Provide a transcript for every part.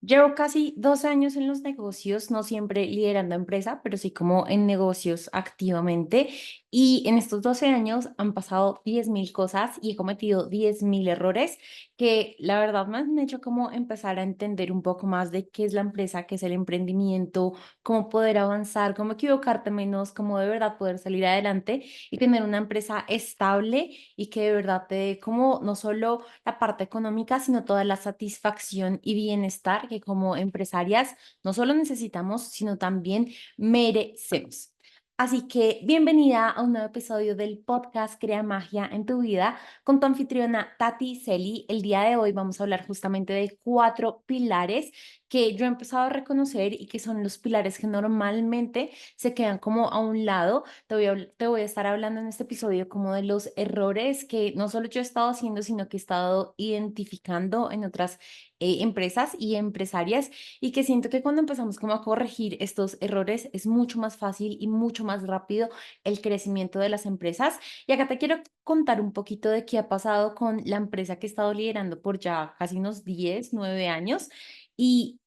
Llevo casi 12 años en los negocios, no siempre liderando empresa, pero sí como en negocios activamente. Y en estos 12 años han pasado 10.000 cosas y he cometido 10.000 errores que la verdad me han hecho como empezar a entender un poco más de qué es la empresa, qué es el emprendimiento, cómo poder avanzar, cómo equivocarte menos, cómo de verdad poder salir adelante y tener una empresa estable y que de verdad te dé como no solo la parte económica, sino toda la satisfacción y bienestar que como empresarias no solo necesitamos, sino también merecemos. Así que bienvenida a un nuevo episodio del podcast Crea Magia en tu vida con tu anfitriona Tati Celi. El día de hoy vamos a hablar justamente de 4 pilares que yo he empezado a reconocer y que son los pilares que normalmente se quedan como a un lado. Te voy a estar hablando en este episodio como de los errores que no solo yo he estado haciendo, sino que he estado identificando en otras empresas y empresarias y que siento que cuando empezamos como a corregir estos errores es mucho más fácil y mucho más rápido el crecimiento de las empresas. Y acá te quiero contar un poquito de qué ha pasado con la empresa que he estado liderando por ya casi unos 10 9 años. Y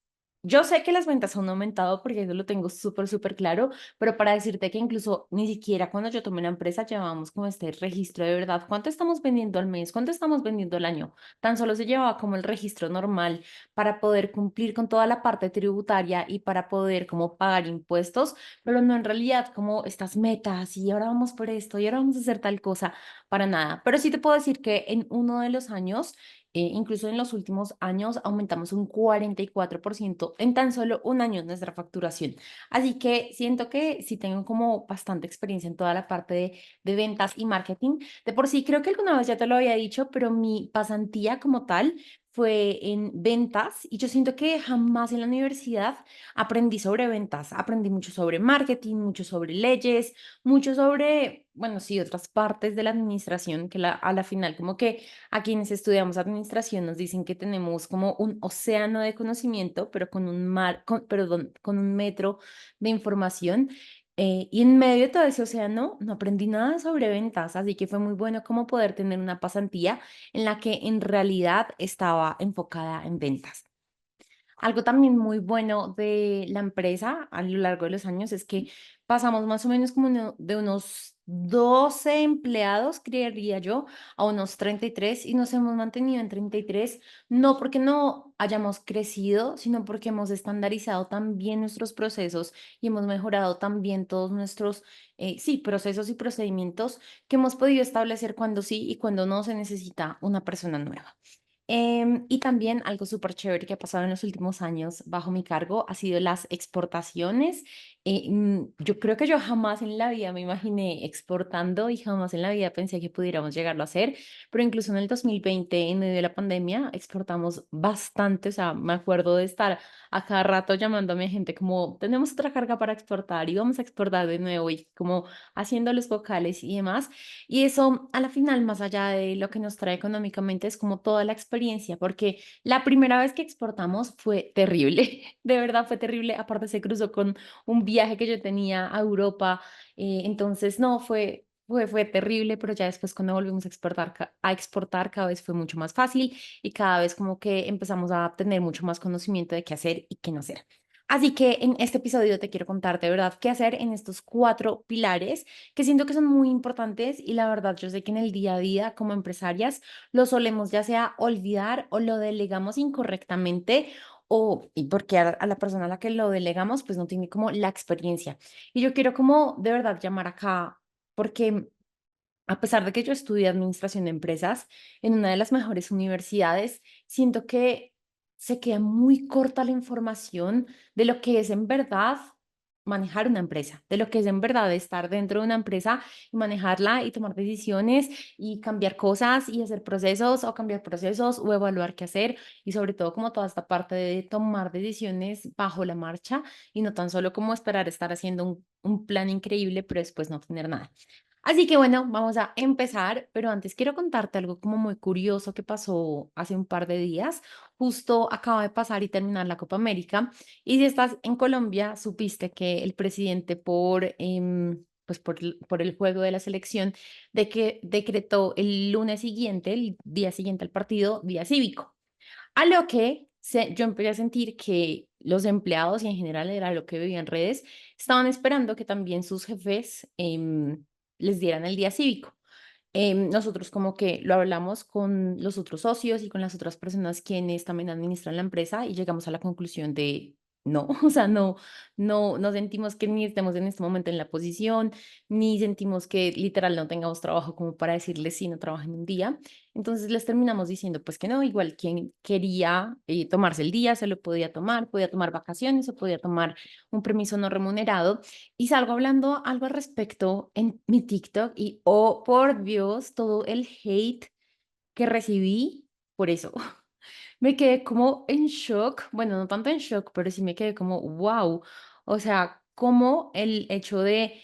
yo sé que las ventas han aumentado porque eso lo tengo súper, súper claro, pero para decirte que incluso ni siquiera cuando yo tomé la empresa llevábamos como este registro de verdad, cuánto estamos vendiendo al mes, cuánto estamos vendiendo al año. Tan solo se llevaba como el registro normal para poder cumplir con toda la parte tributaria y para poder como pagar impuestos, pero no en realidad como estas metas y ahora vamos por esto y ahora vamos a hacer tal cosa, para nada. Pero sí te puedo decir que en uno de los años incluso en los últimos años aumentamos un 44% en tan solo un año nuestra facturación. Así que siento que sí tengo como bastante experiencia en toda la parte de ventas y marketing. De por sí, creo que alguna vez ya te lo había dicho, pero mi pasantía como tal fue en ventas y yo siento que jamás en la universidad aprendí sobre ventas. Aprendí mucho sobre marketing, mucho sobre leyes, mucho sobre, bueno, sí, otras partes de la administración que a la final como que a quienes estudiamos administración nos dicen que tenemos como un océano de conocimiento, pero con un mar, perdón, con un metro de información. Y en medio de todo ese océano no aprendí nada sobre ventas, así que fue muy bueno como poder tener una pasantía en la que en realidad estaba enfocada en ventas. Algo también muy bueno de la empresa a lo largo de los años es que pasamos más o menos como de unos 12 empleados, creería yo, a unos 33 y nos hemos mantenido en 33 no porque no hayamos crecido, sino porque hemos estandarizado también nuestros procesos y hemos mejorado también todos nuestros, sí, procesos y procedimientos que hemos podido establecer cuando sí y cuando no se necesita una persona nueva. Y también algo súper chévere que ha pasado en los últimos años bajo mi cargo ha sido las exportaciones. Yo creo que yo jamás en la vida me imaginé exportando y jamás en la vida pensé que pudiéramos llegarlo a hacer, pero incluso en el 2020, en medio de la pandemia, exportamos bastante. O sea, me acuerdo de estar a cada rato llamándome a gente como, tenemos otra carga para exportar y vamos a exportar de nuevo y como haciendo los vocales y demás. Y eso, a la final, más allá de lo que nos trae económicamente, es como toda la experiencia, porque la primera vez que exportamos fue terrible, de verdad fue terrible. Aparte, se cruzó con un viaje que yo tenía a Europa, entonces no, fue terrible, pero ya después cuando volvimos a exportar, a exportar cada vez fue mucho más fácil y cada vez como que empezamos a tener mucho más conocimiento de qué hacer y qué no hacer. Así que en este episodio te quiero contar de verdad qué hacer en estos 4 pilares que siento que son muy importantes y la verdad yo sé que en el día a día como empresarias lo solemos ya sea olvidar o lo delegamos incorrectamente o y porque a la persona a la que lo delegamos pues no tiene como la experiencia. Y yo quiero como de verdad llamar acá porque a pesar de que yo estudié administración de empresas en una de las mejores universidades, siento que se queda muy corta la información de lo que es en verdad manejar una empresa, de lo que es en verdad estar dentro de una empresa y manejarla y tomar decisiones y cambiar cosas y hacer procesos o cambiar procesos o evaluar qué hacer y sobre todo como toda esta parte de tomar decisiones bajo la marcha y no tan solo como esperar estar haciendo un plan increíble pero después no tener nada. Así que bueno, vamos a empezar, pero antes quiero contarte algo como muy curioso que pasó hace un par de días. Justo acaba de pasar y terminar la Copa América. Y si estás en Colombia, supiste que el presidente pues por el juego de la selección, de que decretó el lunes siguiente, el día siguiente al partido, día cívico. A lo que yo empecé a sentir que los empleados, y en general era lo que veía en redes, estaban esperando que también sus jefes les dieran el día cívico. Nosotros como que lo hablamos con los otros socios y con las otras personas quienes también administran la empresa y llegamos a la conclusión de no, o sea, no sentimos que ni estemos en este momento en la posición, ni sentimos que literal no tengamos trabajo como para decirles si no trabajan un día. Entonces les terminamos diciendo pues que no, igual quien quería tomarse el día se lo podía tomar vacaciones o podía tomar un permiso no remunerado y salgo hablando algo al respecto en mi TikTok y, oh, por Dios, todo el hate que recibí por eso. Me quedé como en shock, bueno, no tanto en shock, pero sí me quedé como, wow, o sea, como el hecho de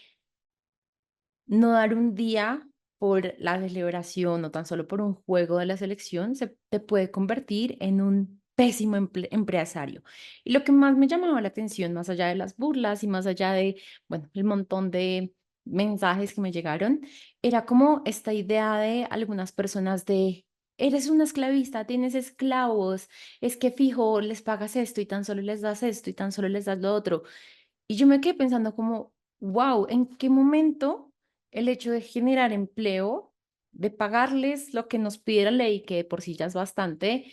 no dar un día por la celebración o tan solo por un juego de la selección se te puede convertir en un pésimo empresario. Y lo que más me llamaba la atención, más allá de las burlas y más allá de, bueno, el montón de mensajes que me llegaron, era como esta idea de algunas personas de, eres una esclavista, tienes esclavos, es que fijo, les pagas esto y tan solo les das esto y tan solo les das lo otro. Y yo me quedé pensando como, wow, ¿en qué momento el hecho de generar empleo, de pagarles lo que nos pide la ley, que de por sí ya es bastante,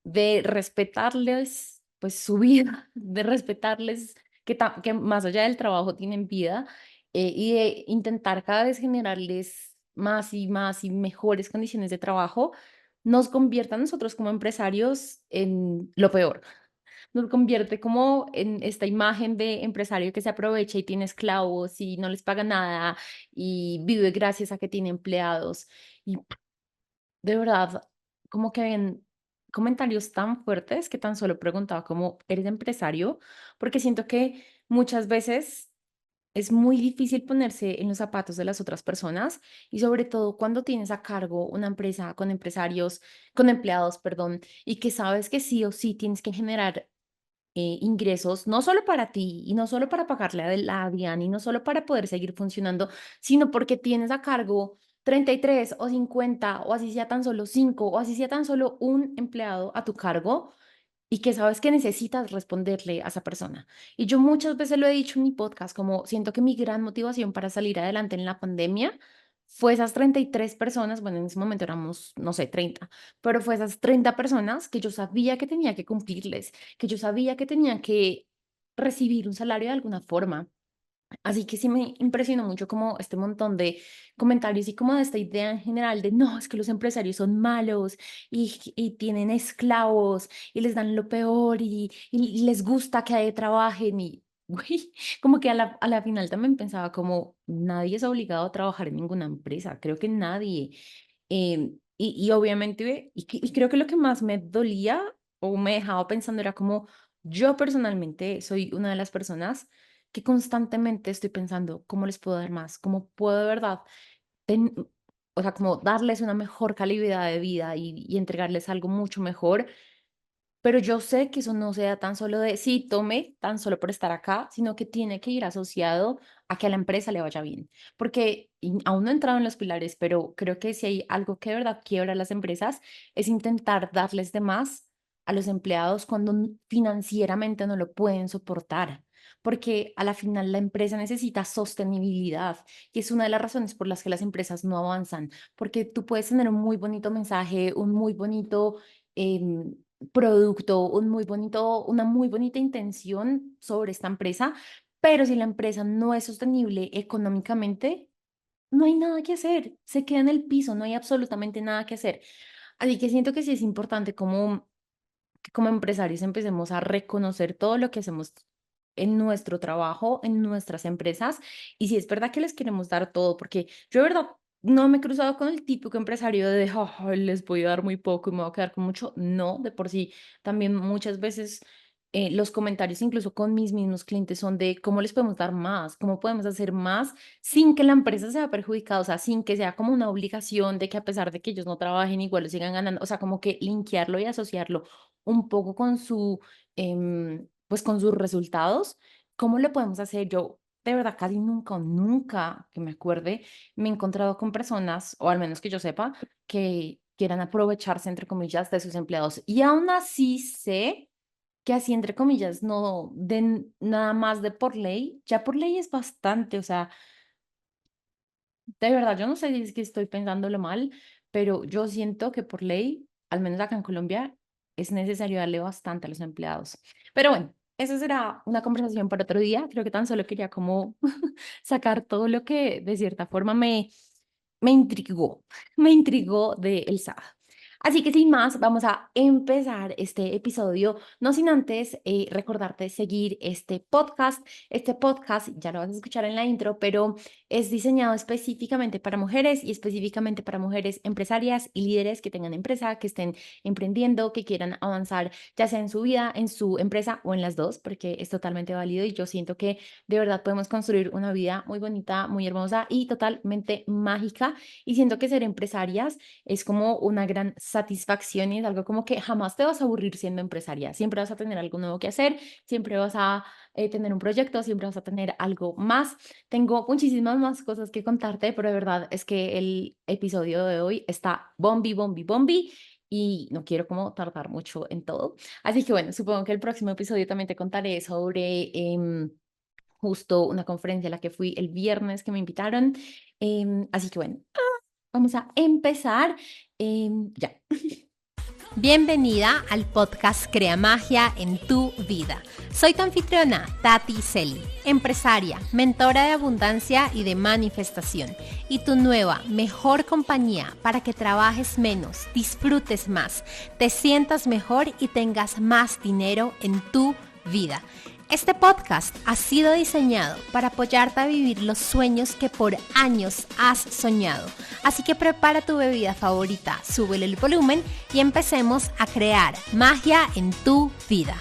de respetarles pues su vida, de respetarles que más allá del trabajo tienen vida y de intentar cada vez generarles más y más y mejores condiciones de trabajo, nos convierta a nosotros como empresarios en lo peor? Nos convierte como en esta imagen de empresario que se aprovecha y tiene esclavos y no les paga nada y vive gracias a que tiene empleados. Y de verdad, como que ven comentarios tan fuertes que tan solo preguntaba como, ¿eres empresario? Porque siento que muchas veces es muy difícil ponerse en los zapatos de las otras personas y sobre todo cuando tienes a cargo una empresa con empresarios, con empleados, perdón, y que sabes que sí o sí tienes que generar ingresos, no solo para ti y no solo para pagarle a la DIAN y no solo para poder seguir funcionando, sino porque tienes a cargo 33 o 50 o así sea tan solo 5 o así sea tan solo un empleado a tu cargo y que sabes que necesitas responderle a esa persona. Y yo muchas veces lo he dicho en mi podcast, como siento que mi gran motivación para salir adelante en la pandemia fue esas 33 personas, bueno, en ese momento éramos, no sé, 30, pero fue esas 30 personas que yo sabía que tenía que cumplirles, que yo sabía que tenían que recibir un salario de alguna forma. Así que sí me impresionó mucho como este montón de comentarios y como de esta idea en general de no, es que los empresarios son malos y tienen esclavos y les dan lo peor y les gusta que trabajen y güey, como que a la final también pensaba como nadie es obligado a trabajar en ninguna empresa, creo que nadie. Y obviamente, y creo que lo que más me dolía o me dejaba pensando era como yo personalmente soy una de las personas que constantemente estoy pensando, ¿cómo les puedo dar más? ¿Cómo puedo de verdad, ten- o sea, como darles una mejor calidad de vida y entregarles algo mucho mejor? Pero yo sé que eso no se da tan solo de, sí, tome, tan solo por estar acá, sino que tiene que ir asociado a que a la empresa le vaya bien. Porque aún no he entrado en los pilares, pero creo que si hay algo que de verdad quiebra a las empresas, es intentar darles de más a los empleados cuando financieramente no lo pueden soportar. Porque a la final la empresa necesita sostenibilidad y es una de las razones por las que las empresas no avanzan. Porque tú puedes tener un muy bonito mensaje, un muy bonito em, producto, una muy bonita intención sobre esta empresa, pero si la empresa no es sostenible económicamente, no hay nada que hacer, se queda en el piso, no hay absolutamente nada que hacer. Así que siento que sí es importante como que como empresarios empecemos a reconocer todo lo que hacemos en nuestro trabajo, en nuestras empresas, y si es verdad que les queremos dar todo, porque yo de verdad no me he cruzado con el típico empresario de, "Ay, les voy a dar muy poco y me voy a quedar con mucho". No, de por sí, también muchas veces los comentarios, incluso con mis mismos clientes, son de cómo les podemos dar más, cómo podemos hacer más sin que la empresa sea perjudicada, o sea, sin que sea como una obligación de que a pesar de que ellos no trabajen, igual lo sigan ganando, o sea, como que linkearlo y asociarlo un poco con pues, con sus resultados. ¿Cómo le podemos hacer? Yo, de verdad, casi nunca, nunca que me acuerde, me he encontrado con personas, o al menos que yo sepa, que quieran aprovecharse, entre comillas, de sus empleados. Y aún así sé que así, entre comillas, no den nada más de por ley, ya por ley es bastante, o sea, de verdad, yo no sé si es que estoy pensándolo mal, pero yo siento que por ley, al menos acá en Colombia, es necesario darle bastante a los empleados. Pero bueno, eso será una conversación para otro día. Creo que tan solo quería como sacar todo lo que de cierta forma me intrigó, me intrigó de El Sábado. Así que sin más, vamos a empezar este episodio, no sin antes recordarte seguir este podcast. Este podcast, ya lo vas a escuchar en la intro, pero es diseñado específicamente para mujeres y específicamente para mujeres empresarias y líderes que tengan empresa, que estén emprendiendo, que quieran avanzar, ya sea en su vida, en su empresa o en las dos, porque es totalmente válido y yo siento que de verdad podemos construir una vida muy bonita, muy hermosa y totalmente mágica. Y siento que ser empresarias es como una gran satisfacción y es algo como que jamás te vas a aburrir siendo empresaria. Siempre vas a tener algo nuevo que hacer, siempre vas a tener un proyecto, siempre vas a tener algo más. Tengo muchísimas más cosas que contarte, pero de verdad es que el episodio de hoy está bombi, bombi, bombi y no quiero como tardar mucho en todo. Así que bueno, supongo que el próximo episodio también te contaré sobre justo una conferencia a la que fui el viernes que me invitaron. Así que bueno, vamos a empezar ya. Bienvenida al podcast Crea Magia en tu vida. Soy tu anfitriona, Tati Celi, empresaria, mentora de abundancia y de manifestación, y tu nueva, mejor compañía para que trabajes menos, disfrutes más, te sientas mejor y tengas más dinero en tu vida. Este podcast ha sido diseñado para apoyarte a vivir los sueños que por años has soñado. Así que prepara tu bebida favorita, súbele el volumen y empecemos a crear magia en tu vida.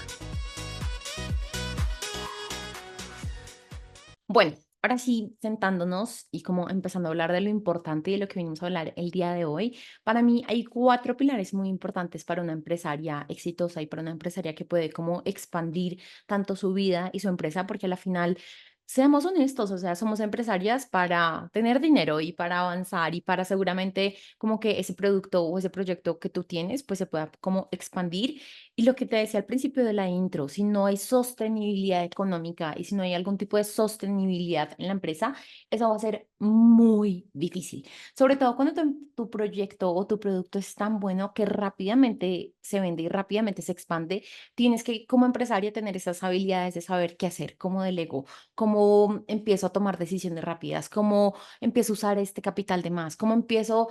Bueno, ahora sí, sentándonos y como empezando a hablar de lo importante y de lo que venimos a hablar el día de hoy, para mí hay cuatro pilares muy importantes para una empresaria exitosa y para una empresaria que puede como expandir tanto su vida y su empresa, porque a la final, seamos honestos, o sea, somos empresarias para tener dinero y para avanzar y para seguramente como que ese producto o ese proyecto que tú tienes, pues se pueda como expandir. Y lo que te decía al principio de la intro, si no hay sostenibilidad económica y si no hay algún tipo de sostenibilidad en la empresa, eso va a ser muy difícil. Sobre todo cuando tu proyecto o tu producto es tan bueno que rápidamente se vende y rápidamente se expande, tienes que como empresaria tener esas habilidades de saber qué hacer, cómo delego, cómo empiezo a tomar decisiones rápidas, cómo empiezo a usar este capital de más, cómo empiezo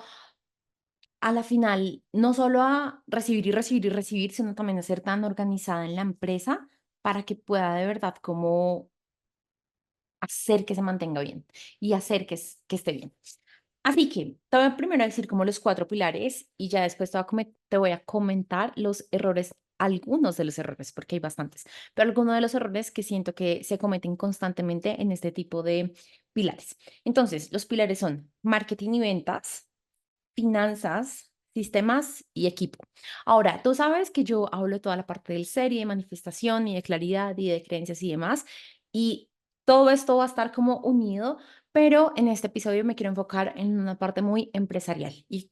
a la final, no solo a recibir y recibir y recibir, sino también a ser tan organizada en la empresa para que pueda de verdad como hacer que se mantenga bien y hacer que esté bien. Así que te voy a primero a decir como los cuatro pilares y ya después te voy a comentar los errores, algunos de los errores, porque hay bastantes, pero algunos de los errores que siento que se cometen constantemente en este tipo de pilares. Entonces, los pilares son marketing y ventas, finanzas, sistemas y equipo. Ahora, tú sabes que yo hablo de toda la parte del ser y de manifestación y de claridad y de creencias y demás, y todo esto va a estar como unido, pero en este episodio me quiero enfocar en una parte muy empresarial y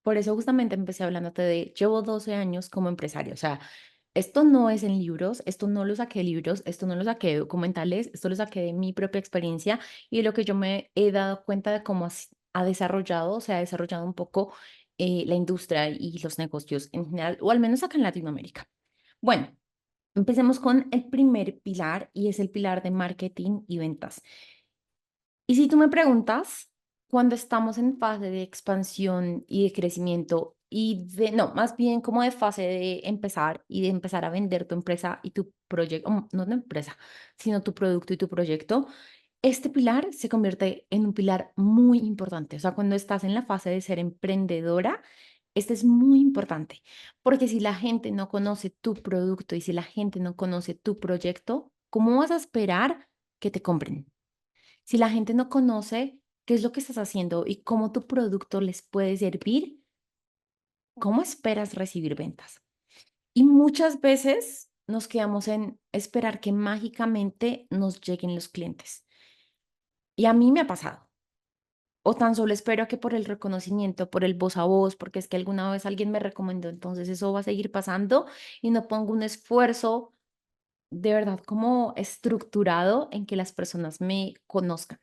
por eso justamente empecé hablándote de llevo 12 años como empresario, o sea, esto no es en libros, esto no lo saqué de libros, esto no lo saqué de documentales, esto lo saqué de mi propia experiencia y de lo que yo me he dado cuenta de cómo ha desarrollado, se ha desarrollado un poco la industria y los negocios en general, o al menos acá en Latinoamérica. Bueno, empecemos con el primer pilar y es el pilar de marketing y ventas. Y si tú me preguntas, cuando estamos en fase de expansión y de crecimiento no, más bien como de fase de empezar y de empezar a vender tu empresa y tu proyecto, no tu empresa, sino tu producto y tu proyecto, este pilar se convierte en un pilar muy importante. O sea, cuando estás en la fase de ser emprendedora, este es muy importante, porque si la gente no conoce tu producto y si la gente no conoce tu proyecto, ¿cómo vas a esperar que te compren? Si la gente no conoce qué es lo que estás haciendo y cómo tu producto les puede servir, ¿cómo esperas recibir ventas? Y muchas veces nos quedamos en esperar que mágicamente nos lleguen los clientes. Y a mí me ha pasado. o tan solo espero a que por el reconocimiento, por el voz a voz, porque es que alguna vez alguien me recomendó, entonces eso va a seguir pasando y no pongo un esfuerzo de verdad como estructurado en que las personas me conozcan.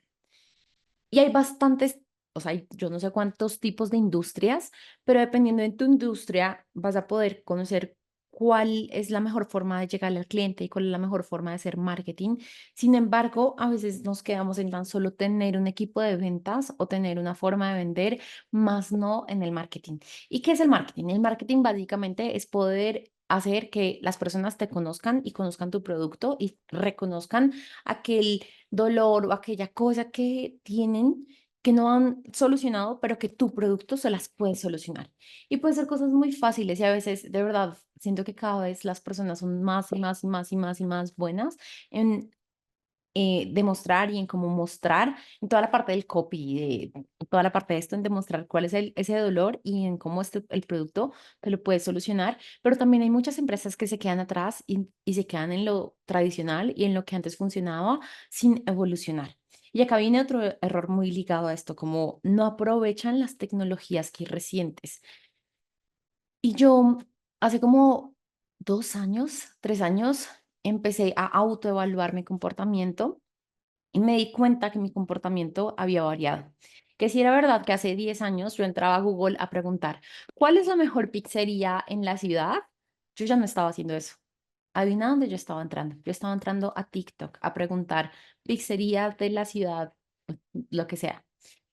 Y hay bastantes, o sea, yo no sé cuántos tipos de industrias, pero dependiendo de tu industria, vas a poder conocer cuál es la mejor forma de llegar al cliente y cuál es la mejor forma de hacer marketing. Sin embargo, a veces nos quedamos en tan solo tener un equipo de ventas o tener una forma de vender, más no en el marketing. ¿Y qué es el marketing? El marketing básicamente es poder hacer que las personas te conozcan y conozcan tu producto y reconozcan aquel dolor o aquella cosa que tienen que no han solucionado, pero que tu producto se las puede solucionar. Y puede ser cosas muy fáciles y a veces, de verdad, siento que cada vez las personas son más y más y más y más y más buenas en demostrar y en cómo mostrar en toda la parte del copy, de toda la parte de esto, en demostrar cuál es ese dolor y en cómo el producto te lo puede solucionar. Pero también hay muchas empresas que se quedan atrás y se quedan en lo tradicional y en lo que antes funcionaba sin evolucionar. Y acá viene otro error muy ligado a esto, como no aprovechan las tecnologías que hay recientes. Y yo hace como 2 años, 3 años, empecé a autoevaluar mi comportamiento y me di cuenta que mi comportamiento había variado. Que si era verdad que hace 10 años yo entraba a Google a preguntar, ¿cuál es la mejor pizzería en la ciudad? Yo ya no estaba haciendo eso. Adivina dónde yo estaba entrando. Yo estaba entrando a TikTok a preguntar pizzerías de la ciudad, lo que sea.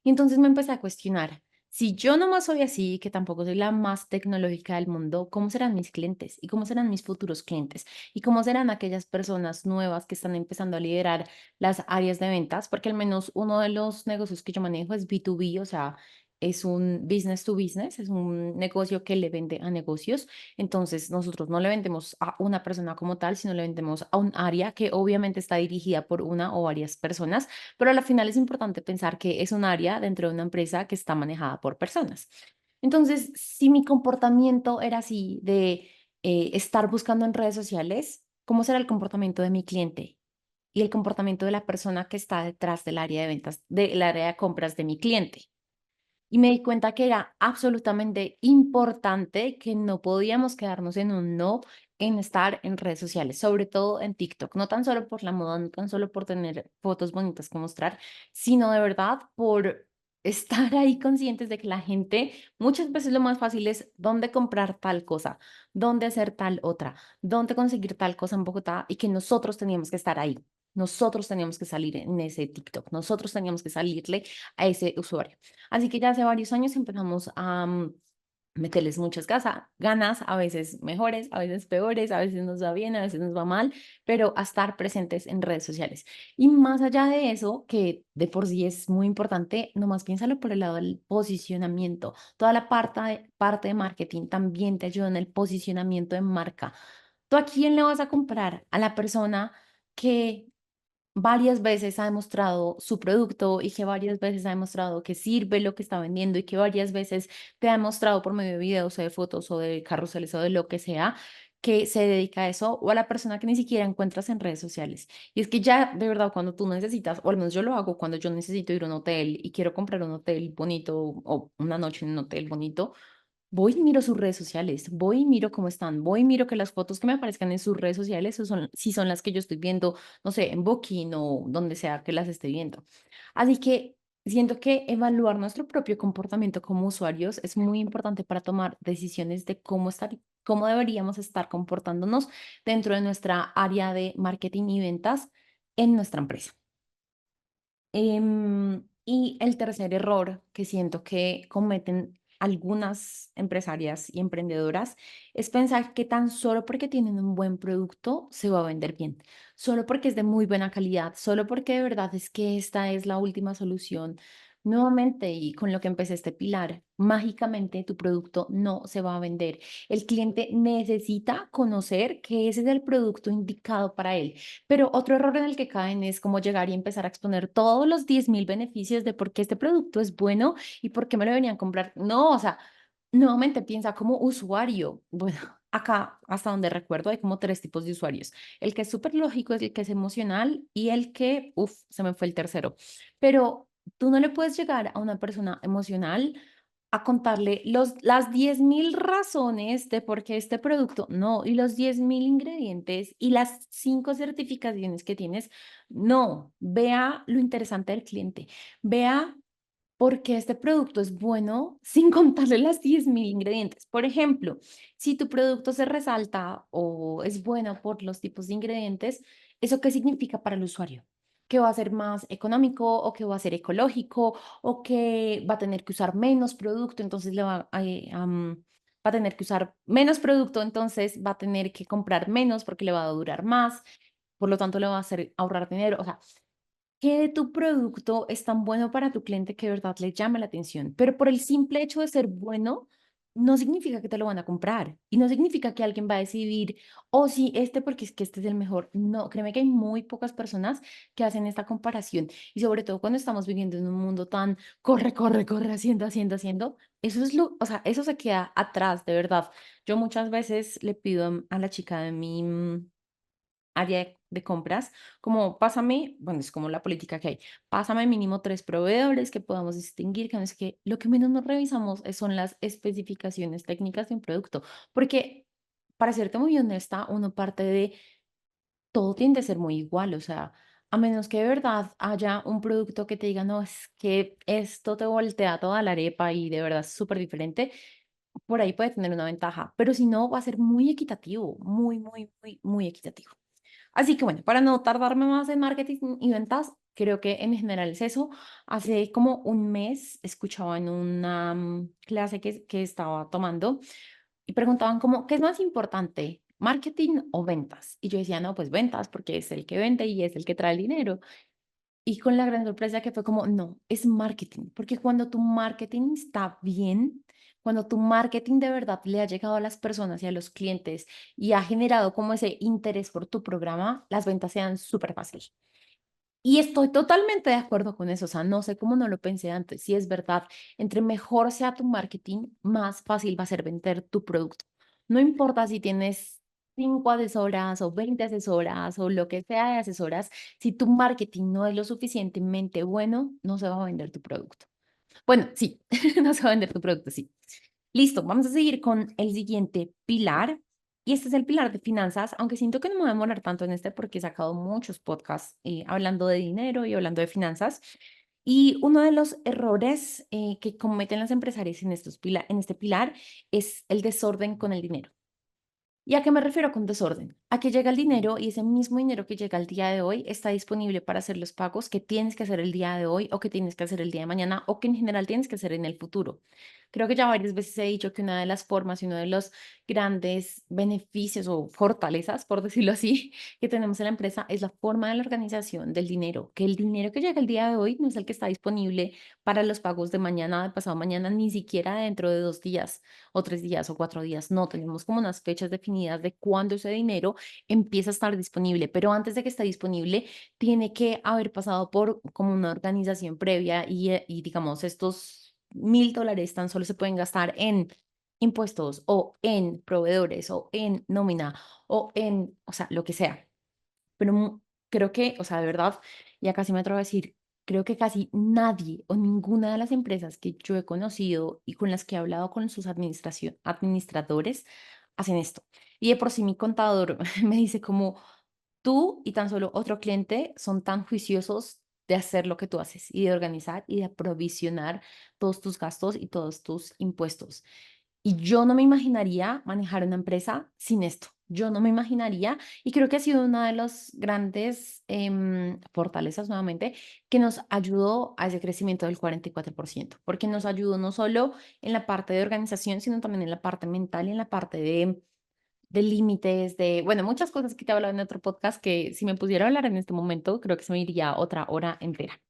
Y entonces me empecé a cuestionar, si yo nomás soy así, que tampoco soy la más tecnológica del mundo, ¿cómo serán mis clientes? ¿Y cómo serán mis futuros clientes? ¿Y cómo serán aquellas personas nuevas que están empezando a liderar las áreas de ventas? Porque al menos uno de los negocios que yo manejo es B2B, o sea, es un business to business, es un negocio que le vende a negocios. Entonces, nosotros no le vendemos a una persona como tal, sino le vendemos a un área que obviamente está dirigida por una o varias personas, pero al final es importante pensar que es un área dentro de una empresa que está manejada por personas. Entonces, si mi comportamiento era así de estar buscando en redes sociales, ¿cómo será el comportamiento de mi cliente? Y el comportamiento de la persona que está detrás del área de ventas, del área de compras de mi cliente. Y me di cuenta que era absolutamente importante que no podíamos quedarnos en un no en estar en redes sociales, sobre todo en TikTok, no tan solo por la moda, no tan solo por tener fotos bonitas que mostrar, sino de verdad por estar ahí conscientes de que la gente, muchas veces lo más fácil es dónde comprar tal cosa, dónde hacer tal otra, dónde conseguir tal cosa en Bogotá y que nosotros teníamos que estar ahí. Nosotros teníamos que salir en ese TikTok, nosotros teníamos que salirle a ese usuario. Así que ya hace varios años empezamos a meterles muchas ganas, a veces mejores, a veces peores, a veces nos va bien, a veces nos va mal, pero a estar presentes en redes sociales. Y más allá de eso, que de por sí es muy importante, nomás piénsalo por el lado del posicionamiento. Toda la parte de marketing también te ayuda en el posicionamiento de marca. ¿Tú a quién le vas a comprar? A la persona que varias veces ha demostrado su producto y que varias veces ha demostrado que sirve lo que está vendiendo y que varias veces te ha demostrado por medio de videos o de fotos o de carruseles o de lo que sea que se dedica a eso o a la persona que ni siquiera encuentras en redes sociales. Y es que ya de verdad cuando tú necesitas, o al menos yo lo hago cuando yo necesito ir a un hotel y quiero comprar un hotel bonito o una noche en un hotel bonito, voy y miro sus redes sociales, voy y miro cómo están, voy y miro que las fotos que me aparezcan en sus redes sociales si son las que yo estoy viendo, no sé, en Booking o donde sea que las esté viendo. Así que siento que evaluar nuestro propio comportamiento como usuarios es muy importante para tomar decisiones de cómo deberíamos estar comportándonos dentro de nuestra área de marketing y ventas en nuestra empresa. Y el tercer error que siento que cometen algunas empresarias y emprendedoras es pensar que tan solo porque tienen un buen producto se va a vender bien, solo porque es de muy buena calidad, solo porque de verdad es que esta es la última solución. Nuevamente, y con lo que empecé este pilar, mágicamente tu producto no se va a vender. El cliente necesita conocer que ese es el producto indicado para él. Pero otro error en el que caen es como llegar y empezar a exponer todos los 10.000 beneficios de por qué este producto es bueno y por qué me lo deberían comprar. No, o sea, nuevamente piensa como usuario. Bueno, acá, hasta donde recuerdo, hay como tres tipos de usuarios. El que es súper lógico es el que es emocional y el que, uff, se me fue el tercero. Pero tú no le puedes llegar a una persona emocional a contarle las 10.000 razones de por qué este producto no, y los 10.000 ingredientes y las 5 certificaciones que tienes. No, vea lo interesante del cliente, vea porque este producto es bueno sin contarle las 10.000 ingredientes. Por ejemplo, si tu producto se resalta o es bueno por los tipos de ingredientes, ¿eso qué significa para el usuario? Que va a ser más económico o que va a ser ecológico o que va a tener que usar menos producto, entonces va a tener que usar menos producto, entonces va a tener que comprar menos porque le va a durar más, por lo tanto le va a hacer ahorrar dinero. O sea, que de tu producto es tan bueno para tu cliente que de verdad le llame la atención, pero por el simple hecho de ser bueno, no significa que te lo van a comprar y no significa que alguien va a decidir, oh, sí, este porque es que este es el mejor. No, créeme que hay muy pocas personas que hacen esta comparación y sobre todo cuando estamos viviendo en un mundo tan corre, corre, corre, haciendo, haciendo, haciendo, eso es lo, o sea, eso se queda atrás, de verdad. Yo muchas veces le pido a la chica de mi área de compras, como pásame, bueno, es como la política que hay, pásame mínimo 3 proveedores que podamos distinguir, que no sé qué. Lo que menos nos revisamos son las especificaciones técnicas de un producto, porque para serte muy honesta, uno parte de todo tiende a ser muy igual, o sea, a menos que de verdad haya un producto que te diga, no, es que esto te voltea toda la arepa y de verdad es súper diferente, por ahí puede tener una ventaja, pero si no, va a ser muy equitativo, muy, muy, muy, muy equitativo. Así que bueno, para no tardarme más en marketing y ventas, creo que en general es eso. Hace como un mes escuchaba en una clase que estaba tomando y preguntaban como, ¿qué es más importante? ¿Marketing o ventas? Y yo decía, no, pues ventas, porque es el que vende y es el que trae el dinero. Y con la gran sorpresa que fue como, no, es marketing, porque cuando tu marketing está bien, cuando tu marketing de verdad le ha llegado a las personas y a los clientes y ha generado como ese interés por tu programa, las ventas sean súper fáciles. Y estoy totalmente de acuerdo con eso, o sea, no sé cómo no lo pensé antes, si es verdad, entre mejor sea tu marketing, más fácil va a ser vender tu producto. No importa si tienes 5 asesoras o 20 asesoras o lo que sea de asesoras, si tu marketing no es lo suficientemente bueno, no se va a vender tu producto. Bueno, sí, no se va a vender tu producto, sí. Listo, vamos a seguir con el siguiente pilar. Y este es el pilar de finanzas, aunque siento que no me voy a demorar tanto en este porque he sacado muchos podcasts hablando de dinero y hablando de finanzas. Y uno de los errores que cometen las empresarias en este pilar es el desorden con el dinero. ¿Y a qué me refiero con desorden? A que llega el dinero y ese mismo dinero que llega el día de hoy está disponible para hacer los pagos que tienes que hacer el día de hoy o que tienes que hacer el día de mañana o que en general tienes que hacer en el futuro. Creo que ya varias veces he dicho que una de las formas y uno de los grandes beneficios o fortalezas, por decirlo así, que tenemos en la empresa es la forma de la organización del dinero, que el dinero que llega el día de hoy no es el que está disponible para los pagos de mañana, de pasado mañana, ni siquiera dentro de 2 días o 3 días o 4 días. No, tenemos como unas fechas definidas de cuándo ese dinero empieza a estar disponible, pero antes de que esté disponible, tiene que haber pasado por como una organización previa y digamos, estos $1.000 tan solo se pueden gastar en impuestos o en proveedores o en nómina o en, o sea, lo que sea. Pero creo que, o sea, de verdad, ya casi me atrevo a decir, creo que casi nadie o ninguna de las empresas que yo he conocido y con las que he hablado con sus administradores hacen esto. Y de por sí mi contador me dice como tú y tan solo otro cliente son tan juiciosos de hacer lo que tú haces y de organizar y de aprovisionar todos tus gastos y todos tus impuestos. Y yo no me imaginaría manejar una empresa sin esto. Yo no me imaginaría, y creo que ha sido una de las grandes fortalezas nuevamente que nos ayudó a ese crecimiento del 44%, porque nos ayudó no solo en la parte de organización, sino también en la parte mental y en la parte de límites, de, bueno, muchas cosas que te he hablado en otro podcast que si me pudiera hablar en este momento, creo que se me iría otra hora entera.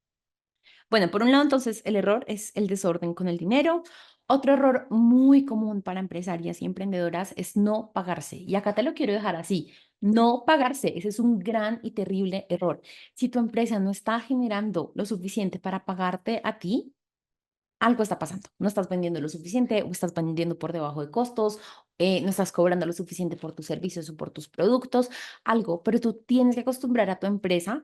Bueno, por un lado, entonces, el error es el desorden con el dinero. Otro error muy común para empresarias y emprendedoras es no pagarse. Y acá te lo quiero dejar así, no pagarse. Ese es un gran y terrible error. Si tu empresa no está generando lo suficiente para pagarte a ti, algo está pasando. No estás vendiendo lo suficiente o estás vendiendo por debajo de costos, no estás cobrando lo suficiente por tus servicios o por tus productos, algo, pero tú tienes que acostumbrar a tu empresa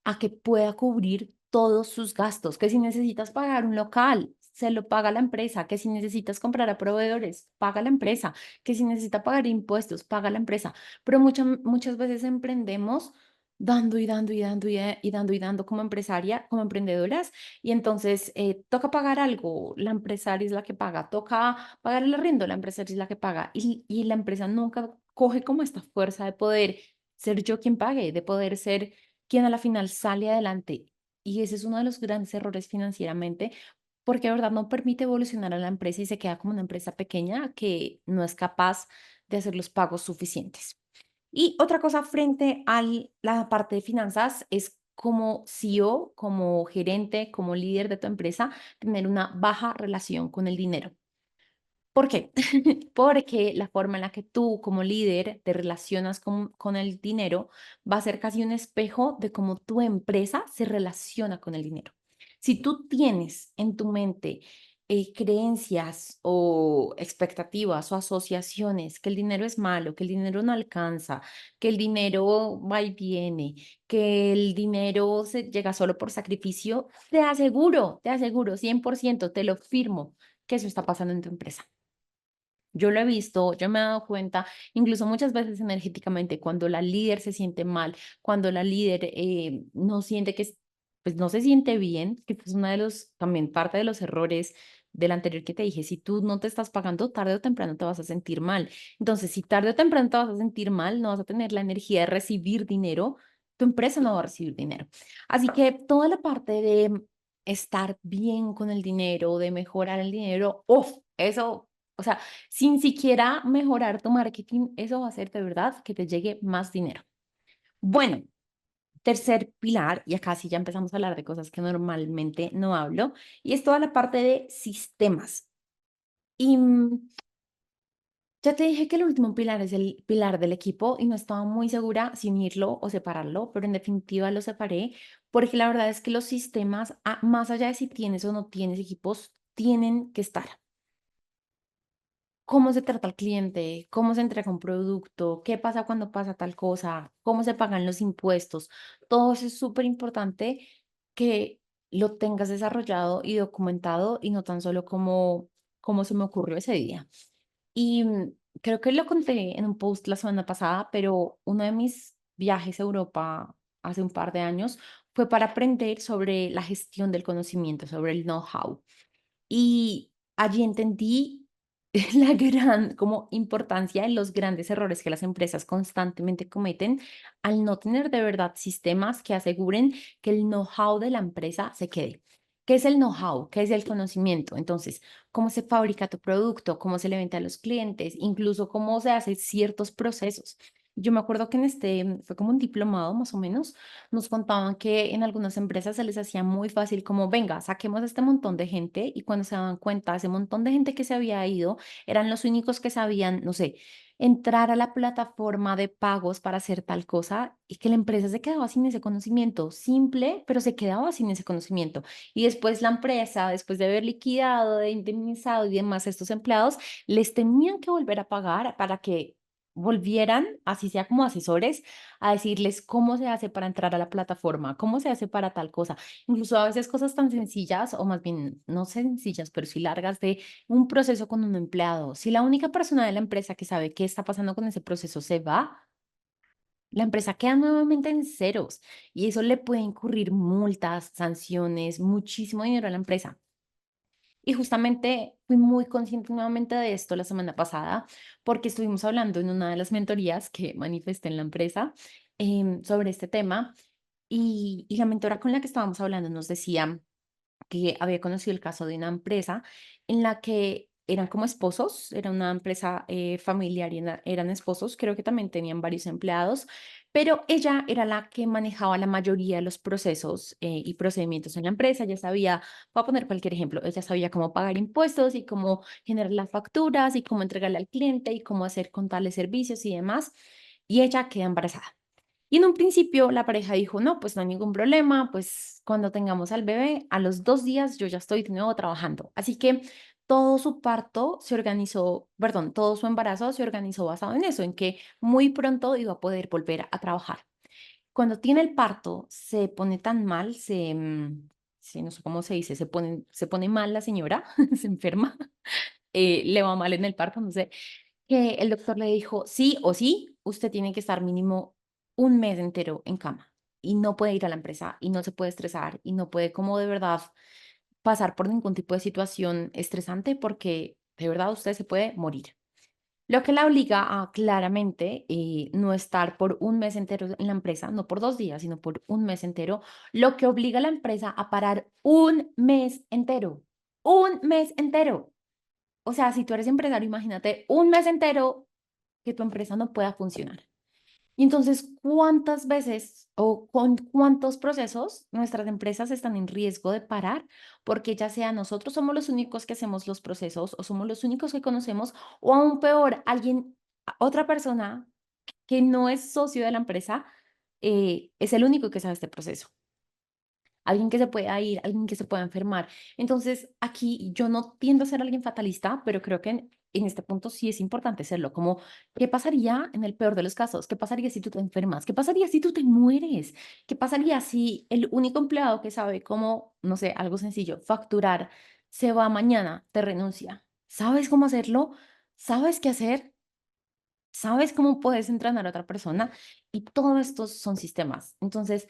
a que pueda cubrir todos sus gastos, que si necesitas pagar un local, se lo paga la empresa, que si necesitas comprar a proveedores, paga la empresa, que si necesita pagar impuestos, paga la empresa. Pero muchas veces emprendemos dando y dando y dando y dando y dando como empresaria, como emprendedoras, y entonces toca pagar algo, la empresaria es la que paga, toca pagar el arriendo, la empresaria es la que paga, y la empresa nunca coge como esta fuerza de poder ser yo quien pague, de poder ser quien a la final sale adelante. Y ese es uno de los grandes errores financieramente, porque de verdad no permite evolucionar a la empresa y se queda como una empresa pequeña que no es capaz de hacer los pagos suficientes. Y otra cosa frente a la parte de finanzas es como CEO, como gerente, como líder de tu empresa, tener una baja relación con el dinero. ¿Por qué? Porque la forma en la que tú como líder te relacionas con el dinero va a ser casi un espejo de cómo tu empresa se relaciona con el dinero. Si tú tienes en tu mente creencias o expectativas o asociaciones que el dinero es malo, que el dinero no alcanza, que el dinero va y viene, que el dinero se llega solo por sacrificio, te aseguro, 100%, te lo firmo, que eso está pasando en tu empresa. Yo lo he visto, yo me he dado cuenta, incluso muchas veces energéticamente, cuando la líder se siente mal, cuando la líder no siente que, pues no se siente bien, que es una de los, también parte de los errores del anterior que te dije, si tú no te estás pagando, tarde o temprano te vas a sentir mal. Entonces, si tarde o temprano te vas a sentir mal, no vas a tener la energía de recibir dinero, tu empresa no va a recibir dinero. Así que toda la parte de estar bien con el dinero, de mejorar el dinero, uff, eso, o sea, sin siquiera mejorar tu marketing, eso va a hacer de verdad que te llegue más dinero. Bueno, tercer pilar, y acá sí ya empezamos a hablar de cosas que normalmente no hablo, y es toda la parte de sistemas. Y ya te dije que el último pilar es el pilar del equipo y no estaba muy segura si unirlo o separarlo, pero en definitiva lo separé porque la verdad es que los sistemas, más allá de si tienes o no tienes equipos, tienen que estar. Cómo se trata al cliente, cómo se entrega un producto, qué pasa cuando pasa tal cosa, cómo se pagan los impuestos. Todo eso es súper importante que lo tengas desarrollado y documentado y no tan solo como se me ocurrió ese día. Y creo que lo conté en un post la semana pasada, pero uno de mis viajes a Europa hace un par de años fue para aprender sobre la gestión del conocimiento, sobre el know-how. Y allí entendí la gran como importancia de los grandes errores que las empresas constantemente cometen al no tener de verdad sistemas que aseguren que el know-how de la empresa se quede. ¿Qué es el know-how? ¿Qué es el conocimiento? Entonces, cómo se fabrica tu producto, cómo se le vende a los clientes, incluso cómo se hacen ciertos procesos. Yo me acuerdo que en fue como un diplomado más o menos, nos contaban que en algunas empresas se les hacía muy fácil como, venga, saquemos a este montón de gente y cuando se daban cuenta, ese montón de gente que se había ido eran los únicos que sabían, no sé, entrar a la plataforma de pagos para hacer tal cosa y que la empresa se quedaba sin ese conocimiento, simple, pero se quedaba sin ese conocimiento. Y después la empresa, después de haber liquidado, de indemnizado y demás a estos empleados, les tenían que volver a pagar para que volvieran, así sea como asesores, a decirles cómo se hace para entrar a la plataforma, cómo se hace para tal cosa. Incluso a veces cosas tan sencillas, o más bien no sencillas, pero sí largas, de un proceso con un empleado. Si la única persona de la empresa que sabe qué está pasando con ese proceso se va, la empresa queda nuevamente en ceros y eso le puede incurrir multas, sanciones, muchísimo dinero a la empresa. Y justamente fui muy consciente nuevamente de esto la semana pasada, porque estuvimos hablando en una de las mentorías que manifesté en la empresa sobre este tema y la mentora con la que estábamos hablando nos decía que había conocido el caso de una empresa en la que eran como esposos, era una empresa familiar y eran esposos, creo que también tenían varios empleados, pero ella era la que manejaba la mayoría de los procesos y procedimientos en la empresa, ya sabía, voy a poner cualquier ejemplo, ella sabía cómo pagar impuestos y cómo generar las facturas y cómo entregarle al cliente y cómo hacer contables servicios y demás, y ella queda embarazada. Y en un principio la pareja dijo, no, pues no hay ningún problema, pues cuando tengamos al bebé, a los 2 días yo ya estoy de nuevo trabajando. Así que todo su parto se organizó, perdón, todo su embarazo se organizó basado en eso, en que muy pronto iba a poder volver a trabajar. Cuando tiene el parto, se pone tan mal, no sé cómo se dice, se pone mal la señora, se enferma, le va mal en el parto, no sé, que el doctor le dijo, sí o sí, usted tiene que estar mínimo un mes entero en cama y no puede ir a la empresa y no se puede estresar y no puede como de verdad pasar por ningún tipo de situación estresante porque de verdad usted se puede morir. Lo que la obliga a claramente no estar por un mes entero en la empresa, no por 2 días, sino por un mes entero, lo que obliga a la empresa a parar un mes entero. O sea, si tú eres empresario, imagínate un mes entero que tu empresa no pueda funcionar. Y entonces, ¿cuántas veces o con cuántos procesos nuestras empresas están en riesgo de parar? Porque ya sea nosotros somos los únicos que hacemos los procesos o somos los únicos que conocemos, o aún peor, otra persona que no es socio de la empresa, es el único que sabe este proceso. Alguien que se pueda ir, alguien que se pueda enfermar. Entonces, aquí yo no tiendo a ser alguien fatalista, pero creo que en este punto sí es importante serlo, como, ¿qué pasaría en el peor de los casos? ¿Qué pasaría si tú te enfermas? ¿Qué pasaría si tú te mueres? ¿Qué pasaría si el único empleado que sabe cómo, no sé, algo sencillo, facturar, se va mañana, te renuncia? ¿Sabes cómo hacerlo? ¿Sabes qué hacer? ¿Sabes cómo puedes entrenar a otra persona? Y todo esto son sistemas. Entonces,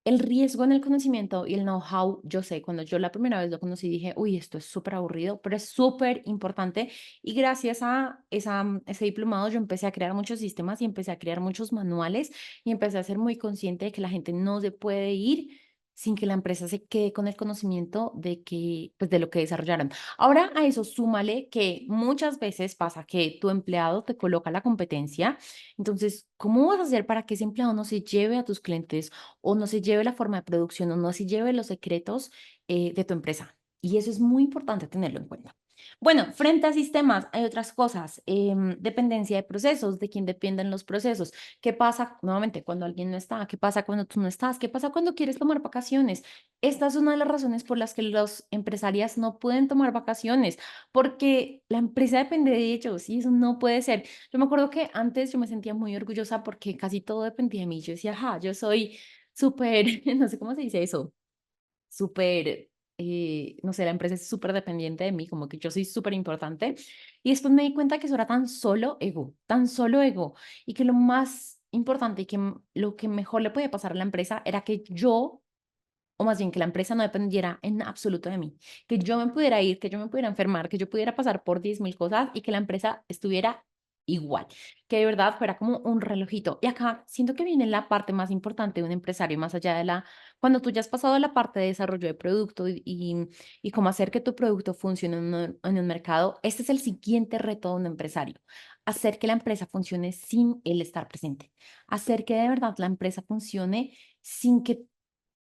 el riesgo en el conocimiento y el know-how, yo sé, cuando yo la primera vez lo conocí dije, uy, esto es súper aburrido, pero es súper importante. Y gracias a ese diplomado yo empecé a crear muchos sistemas y empecé a crear muchos manuales y empecé a ser muy consciente de que la gente no se puede ir sin que la empresa se quede con el conocimiento de que, pues, de lo que desarrollaron. Ahora a eso súmale que muchas veces pasa que tu empleado te coloca la competencia. Entonces, ¿cómo vas a hacer para que ese empleado no se lleve a tus clientes o no se lleve la forma de producción o no se lleve los secretos de tu empresa? Y eso es muy importante tenerlo en cuenta. Bueno, frente a sistemas hay otras cosas, dependencia de procesos, de quién dependen los procesos. ¿Qué pasa nuevamente cuando alguien no está? ¿Qué pasa cuando tú no estás? ¿Qué pasa cuando quieres tomar vacaciones? Esta es una de las razones por las que los empresarias no pueden tomar vacaciones, porque la empresa depende de ellos y eso no puede ser. Yo me acuerdo que antes yo me sentía muy orgullosa porque casi todo dependía de mí. Yo decía, ajá, yo soy súper, no sé cómo se dice eso, súper, no sé, la empresa es súper dependiente de mí, como que yo soy súper importante. Y después me di cuenta que eso era tan solo ego, y que lo más importante y que lo que mejor le podía pasar a la empresa era que yo, o más bien que la empresa no dependiera en absoluto de mí, que yo me pudiera ir, que yo me pudiera enfermar, que yo pudiera pasar por 10.000 cosas y que la empresa estuviera igual, que de verdad fuera como un relojito. Y acá siento que viene la parte más importante de un empresario, más allá de cuando tú ya has pasado la parte de desarrollo de producto y cómo hacer que tu producto funcione en un mercado, este es el siguiente reto de un empresario, hacer que la empresa funcione sin él estar presente, hacer que de verdad la empresa funcione sin que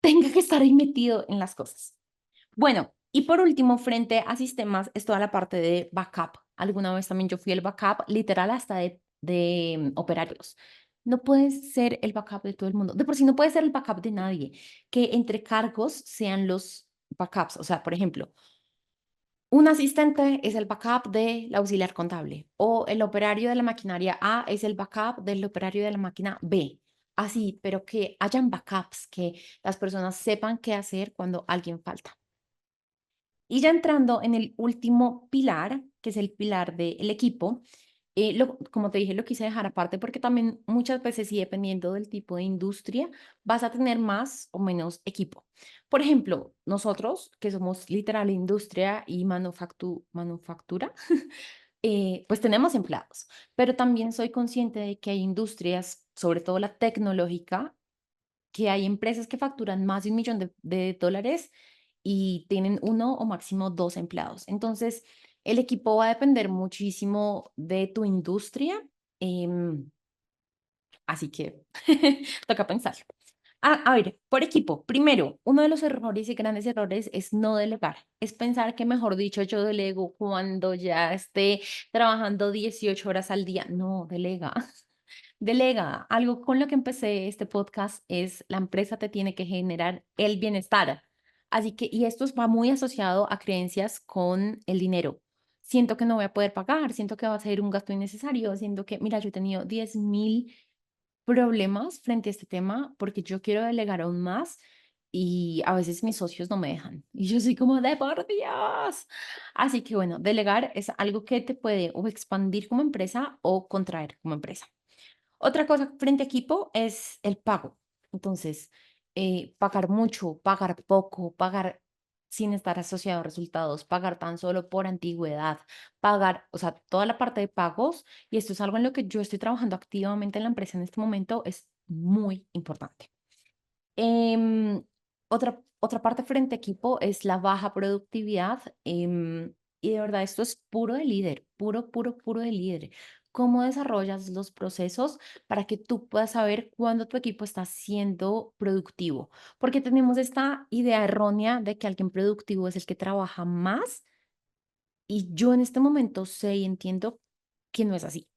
tenga que estar ahí metido en las cosas. Bueno, y por último, frente a sistemas, es toda la parte de backup. Alguna vez también yo fui el backup, literal, hasta de operarios. No puedes ser el backup de todo el mundo. De por sí no puedes ser el backup de nadie. Que entre cargos sean los backups. O sea, por ejemplo, un asistente es el backup del auxiliar contable o el operario de la maquinaria A es el backup del operario de la máquina B. Así, pero que hayan backups, que las personas sepan qué hacer cuando alguien falta. Y ya entrando en el último pilar, que es el pilar del equipo, como te dije, lo quise dejar aparte porque también muchas veces, y dependiendo del tipo de industria, vas a tener más o menos equipo. Por ejemplo, nosotros, que somos literal industria y manufactura, pues tenemos empleados, pero también soy consciente de que hay industrias, sobre todo la tecnológica, que hay empresas que facturan más de 1 millón de dólares y tienen uno o máximo dos empleados. Entonces, el equipo va a depender muchísimo de tu industria, em, así que toca pensarlo. A ver, por equipo, primero, uno de los errores y grandes errores es no delegar. Es pensar que, mejor dicho, yo delego cuando ya esté trabajando 18 horas al día. No, delega. Delega. Algo con lo que empecé este podcast es la empresa te tiene que generar el bienestar. Así que, y esto va muy asociado a creencias con el dinero. Siento que no voy a poder pagar, siento que va a ser un gasto innecesario, siento que, mira, yo he tenido 10.000 problemas frente a este tema porque yo quiero delegar aún más y a veces mis socios no me dejan. Y yo soy como de por Dios. Así que bueno, delegar es algo que te puede o expandir como empresa o contraer como empresa. Otra cosa frente a equipo es el pago. Entonces, pagar mucho, pagar poco, pagar sin estar asociado a resultados, pagar tan solo por antigüedad, pagar, o sea, toda la parte de pagos, y esto es algo en lo que yo estoy trabajando activamente en la empresa en este momento, es muy importante. Em, otra parte frente a equipo es la baja productividad, y de verdad esto es puro de líder, puro, puro, puro de líder. ¿Cómo desarrollas los procesos para que tú puedas saber cuándo tu equipo está siendo productivo? Porque tenemos esta idea errónea de que alguien productivo es el que trabaja más y yo en este momento sé y entiendo que no es así.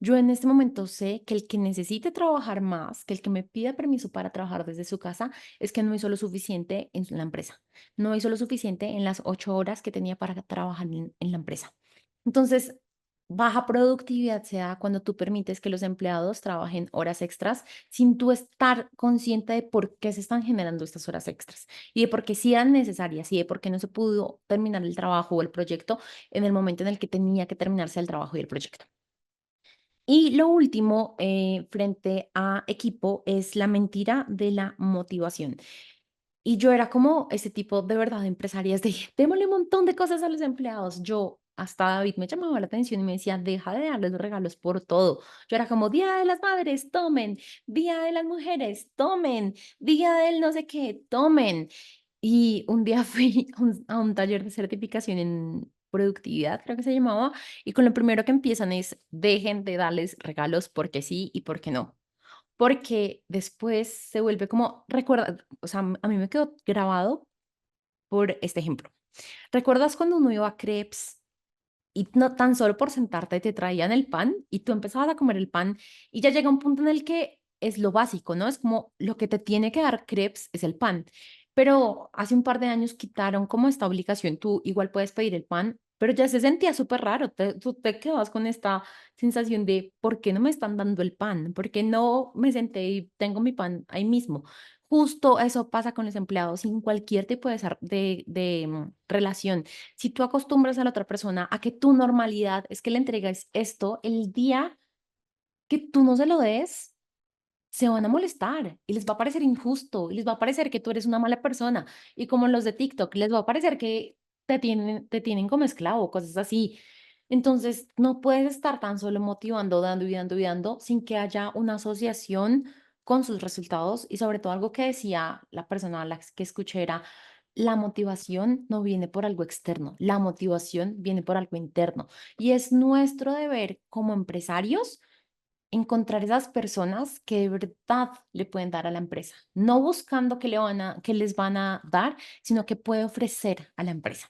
Yo en este momento sé que el que necesite trabajar más, que el que me pida permiso para trabajar desde su casa, es que no hizo lo suficiente en la empresa. No hizo lo suficiente en las 8 horas que tenía para trabajar en la empresa. Entonces, baja productividad se da cuando tú permites que los empleados trabajen horas extras sin tú estar consciente de por qué se están generando estas horas extras y de por qué sí eran necesarias y de por qué no se pudo terminar el trabajo o el proyecto en el momento en el que tenía que terminarse el trabajo y el proyecto. Y lo último, frente a equipo, es la mentira de la motivación. Y yo era como ese tipo de verdad de empresarias de démosle un montón de cosas a los empleados. Yo, hasta David me llamaba la atención y me decía, deja de darles regalos por todo. Yo era como, Día de las Madres, tomen, Día de las Mujeres, tomen, Día del no sé qué, tomen. Y un día fui a un taller de certificación en productividad, creo que se llamaba, y con lo primero que empiezan es, dejen de darles regalos porque sí y porque no. Porque después se vuelve como, recuerda, o sea, a mí me quedó grabado por este ejemplo. ¿Recuerdas cuando uno iba a crepes y no tan solo por sentarte te traían el pan y tú empezabas a comer el pan y ya llega un punto en el que es lo básico, ¿no? Es como lo que te tiene que dar crepes es el pan. Pero hace un par de años quitaron como esta obligación, tú igual puedes pedir el pan, pero ya se sentía súper raro, tú te quedabas con esta sensación de, ¿por qué no me están dando el pan? ¿Por qué no me senté y tengo mi pan ahí mismo? Justo eso pasa con los empleados sin cualquier tipo de relación. Si tú acostumbras a la otra persona a que tu normalidad es que le entregues esto, el día que tú no se lo des, se van a molestar y les va a parecer injusto y les va a parecer que tú eres una mala persona. Y como los de TikTok, les va a parecer que te tienen como esclavo, cosas así. Entonces, no puedes estar tan solo motivando, dando y dando y dando sin que haya una asociación con sus resultados y sobre todo algo que decía la persona a la que escuché era, la motivación no viene por algo externo, la motivación viene por algo interno. Y es nuestro deber como empresarios encontrar esas personas que de verdad le pueden dar a la empresa, no buscando que les van a dar, sino que puede ofrecer a la empresa.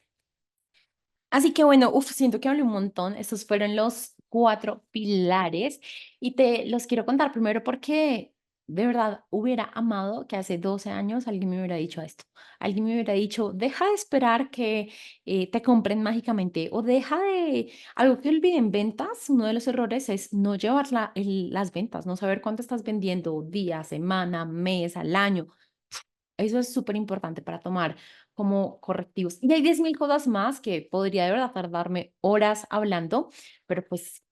Así que bueno, siento que hablé un montón. Estos fueron los 4 pilares y te los quiero contar primero porque de verdad hubiera amado que hace 12 años alguien me hubiera dicho esto. Alguien me hubiera dicho, deja de esperar que te compren mágicamente o deja de... Algo que olvidé en ventas, uno de los errores es no llevar las ventas, no saber cuánto estás vendiendo día, semana, mes, al año. Eso es súper importante para tomar como correctivos. Y hay 10.000 cosas más que podría de verdad tardarme horas hablando, pero pues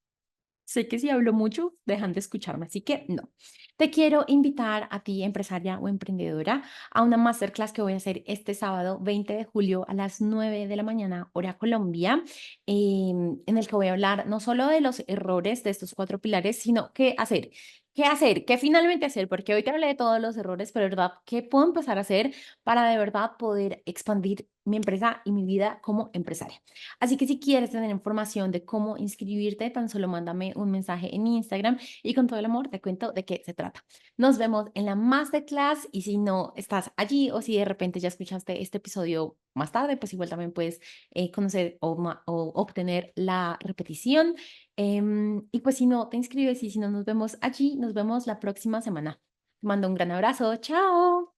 sé que si hablo mucho, dejan de escucharme, así que no. Te quiero invitar a ti, empresaria o emprendedora, a una masterclass que voy a hacer este sábado 20 de julio a las 9 de la mañana, hora Colombia, en el que voy a hablar no solo de los errores de estos 4 pilares, sino qué hacer. ¿Qué hacer? ¿Qué finalmente hacer? Porque hoy te hablé de todos los errores, pero ¿verdad? ¿Qué puedo empezar a hacer para de verdad poder expandir mi empresa y mi vida como empresaria? Así que si quieres tener información de cómo inscribirte, tan solo mándame un mensaje en Instagram y con todo el amor te cuento de qué se trata. Nos vemos en la masterclass y si no estás allí o si de repente ya escuchaste este episodio más tarde, pues igual también puedes conocer o obtener la repetición. Y pues si no te inscribes y si no nos vemos allí, nos vemos la próxima semana. Te mando un gran abrazo. Chao.